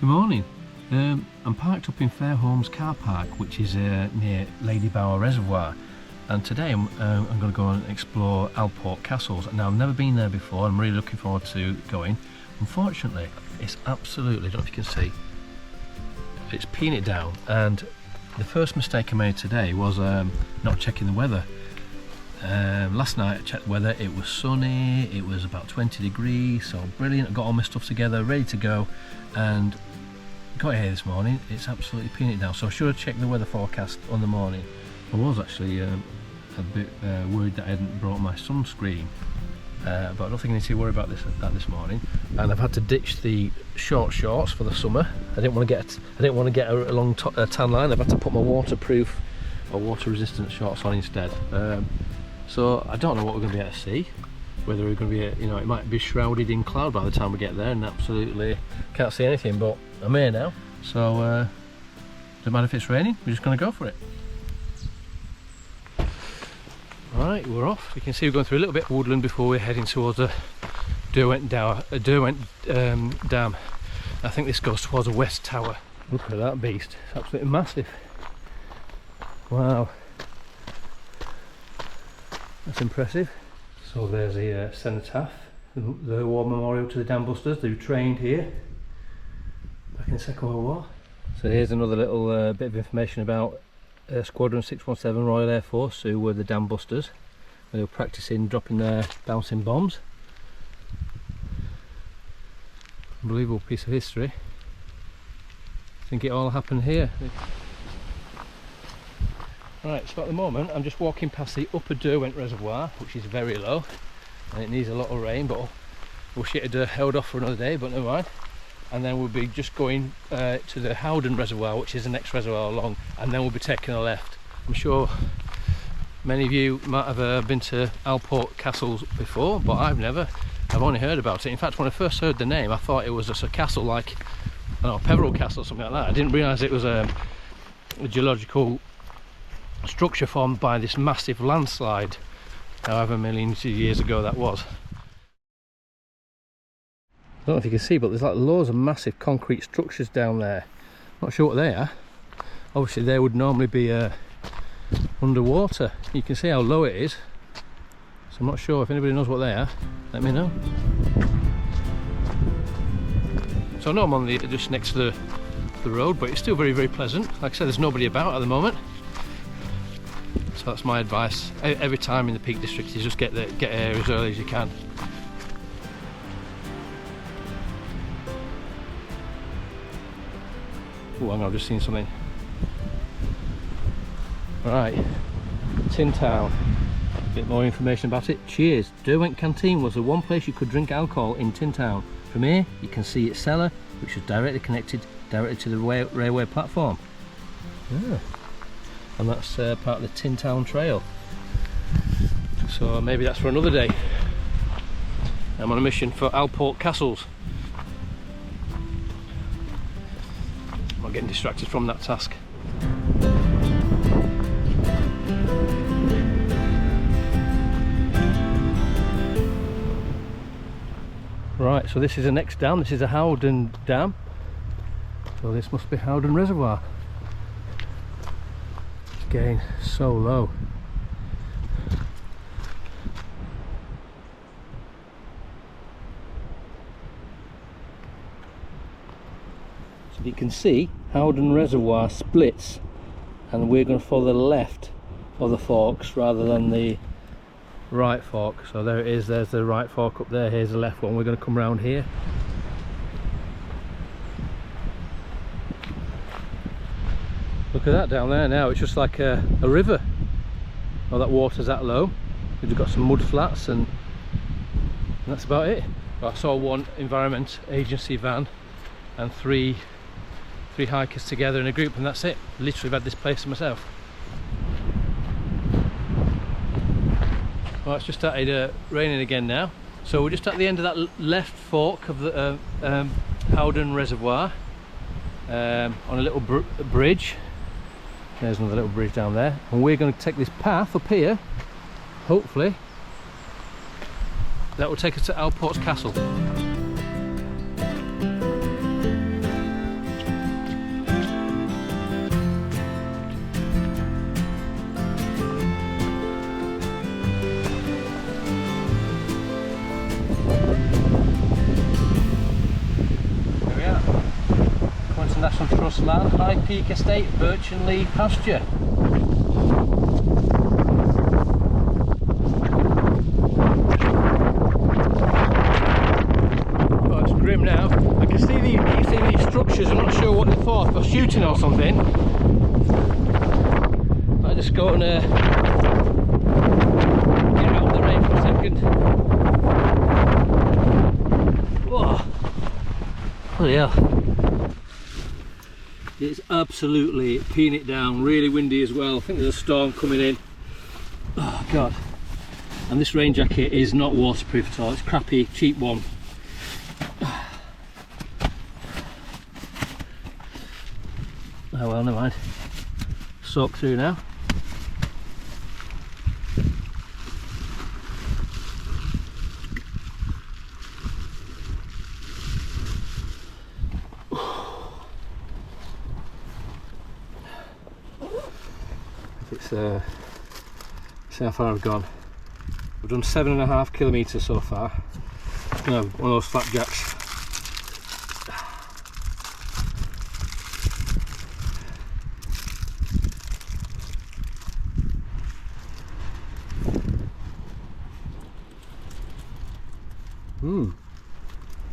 Good morning. I'm parked up in Fairholmes Car Park, which is near Lady Bower Reservoir, and today I'm going to go and explore Alport Castles. Now, I've never been there before. I'm really looking forward to going. Unfortunately, it's absolutely, I don't know if you can see, it's peeing it down, and the first mistake I made today was not checking the weather. Last night I checked the weather, it was sunny, it was about 20 degrees, so brilliant. I got all my stuff together, ready to go, and got here this morning, it's absolutely peeing it down. So I should have checked the weather forecast on the morning. I was actually a bit worried that I hadn't brought my sunscreen, but I don't think I need to worry about this morning. And I've had to ditch the short shorts for the summer. I didn't want to get a long tan line. I've had to put my waterproof or water resistant shorts on instead. So I don't know what we're going to be able to see. Whether we're going to be, it might be shrouded in cloud by the time we get there, and absolutely can't see anything. But I'm here now, so don't matter if it's raining. We're just going to go for it. Right, we're off. You can see we're going through a little bit of woodland before we're heading towards the Derwent Dam. I think this goes towards the West Tower. Look at that beast, it's absolutely massive. Wow, that's impressive. So there's the cenotaph, the war memorial to the dam busters who trained here back in the Second World War. So here's another little bit of information about Squadron 617 Royal Air Force, who were the dam busters. They were practicing dropping their bouncing bombs. Unbelievable piece of history. I think it all happened here. Right, so at the moment I'm just walking past the upper Derwent Reservoir, which is very low and it needs a lot of rain, but wish it had held off for another day, but never mind. And then we'll be just going to the Howden Reservoir, which is the next reservoir along, and then we'll be taking a left. I'm sure many of you might have been to Alport Castles before, but I've never. I've only heard about it. In fact, when I first heard the name, I thought it was just a castle like, I don't know, Peveril Castle or something like that. I didn't realise it was a geological structure formed by this massive landslide, however millions of years ago that was. I don't know if you can see, but there's like loads of massive concrete structures down there. Not sure what they are. Obviously they would normally be underwater. You can see how low it is, so I'm not sure if anybody knows what they are. Let me know. So I know I'm on just next to the road, but it's still very, very pleasant. Like I said, there's nobody about at the moment. So that's my advice every time in the Peak District, is just get here as early as you can. Oh, hang on, I've just seen something. Right, Tin Town. A bit more information about it. Cheers. Derwent Canteen was the one place you could drink alcohol in Tin Town. From here, you can see its cellar, which was directly connected to the railway platform. Yeah. And that's part of the Tin Town Trail. So maybe that's for another day. I'm on a mission for Alport Castles. I'm not getting distracted from that task. Right, so this is the next dam. This is a Howden Dam. So this must be Howden Reservoir. Getting so low. So you can see Howden Reservoir splits, and we're going to follow the left of the forks rather than the right fork. So there it is, there's the right fork up there, here's the left one. We're going to come around here. Look at that down there now, it's just like a river. Oh, that water's that low. We've got some mud flats and that's about it. I saw one environment agency van and three hikers together in a group, and that's it. Literally had this place to myself. Well, it's just started raining again now. So we're just at the end of that left fork of the Howden Reservoir, on a little bridge. There's another little bridge down there, and we're going to take this path up here. Hopefully that will take us to Alport Castle. National Trust land, High Peak Estate, Birch and Lee pasture. Oh, it's grim now. I can see these structures. I'm not sure what they're for. If they're shooting or something. I just go and get out of the rain for a second. Whoa. Bloody hell. It's absolutely peeing it down, really windy as well. I think there's a storm coming in. Oh god. And this rain jacket is not waterproof at all, it's crappy, cheap one. Oh well, never mind. Soak through now. See how far I've gone. I've done 7.5 kilometres so far. You know, one of those flapjacks.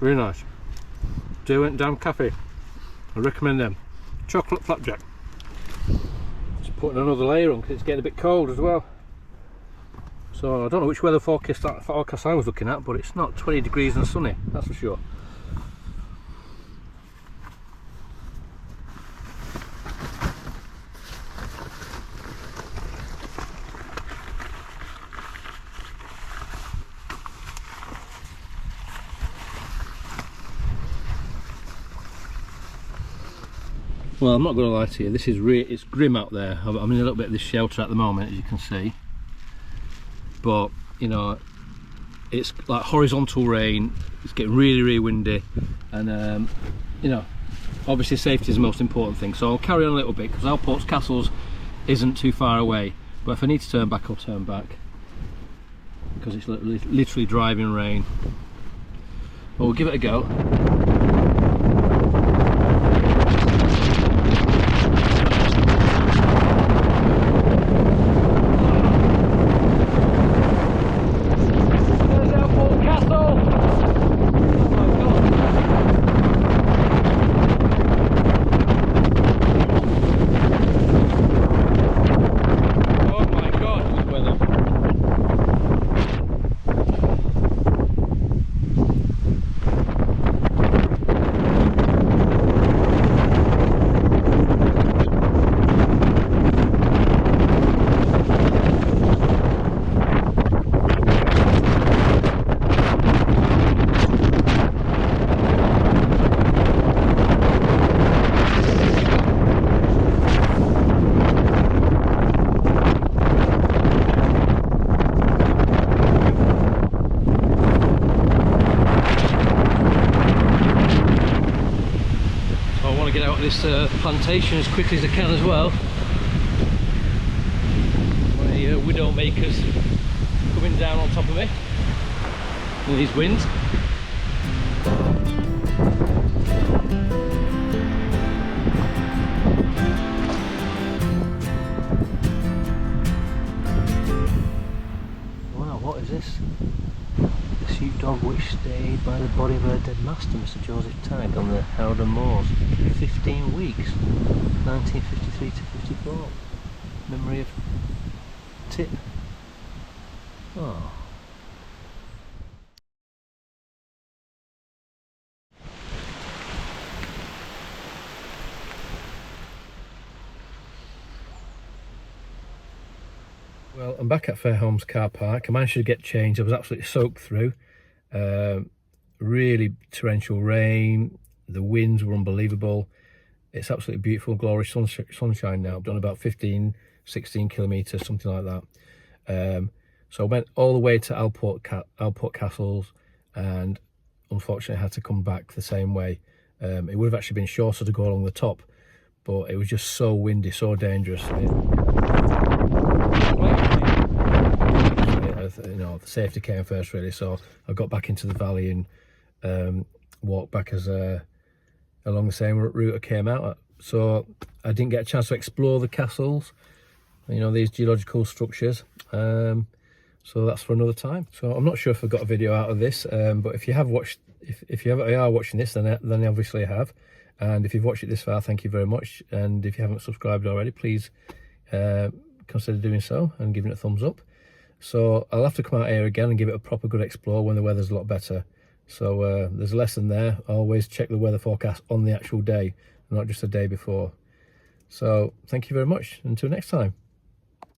Very nice. Derwent Valley Cafe. I recommend them. Chocolate flapjack. Putting another layer on because it's getting a bit cold as well. So I don't know which weather forecast I was looking at, but it's not 20 degrees and sunny, that's for sure. Well, I'm not going to lie to you, this is it's grim out there. I'm in a little bit of this shelter at the moment, as you can see. But, you know, it's like horizontal rain, it's getting really, really windy. And, you know, obviously safety is the most important thing. So I'll carry on a little bit, because Alport Castles isn't too far away. But if I need to turn back, I'll turn back. Because it's literally driving rain. But we'll give it a go. This plantation as quickly as I can as well. My widow makers coming down on top of me with these winds. Wow, what is this? The sheepdog which stayed by the body of her dead master, Mr. Joseph Tagg, on the Howden Moors. 15 weeks, 1953 to 54. Memory of Tip. Oh. Well, I'm back at Fairholmes Car Park. I managed to get changed. I was absolutely soaked through. Really torrential rain. The winds were unbelievable. It's absolutely beautiful, glorious sunshine now. I've done about 15, 16 kilometres, something like that. So I went all the way to Alport Castles, and unfortunately I had to come back the same way. It would have actually been shorter to go along the top, but it was just so windy, so dangerous. You know, the safety came first really, so I got back into the valley and walked back as along the same route I came out at. So I didn't get a chance to explore the castles, you know, these geological structures. So that's for another time. So I'm not sure if I got a video out of this, but if you have watched, if you are watching this, then obviously I have. And if you've watched it this far, thank you very much. And if you haven't subscribed already, please consider doing so and giving it a thumbs up. So I'll have to come out here again and give it a proper good explore when the weather's a lot better. So there's a lesson there. Always check the weather forecast on the actual day, not just the day before. So thank you very much. Until next time.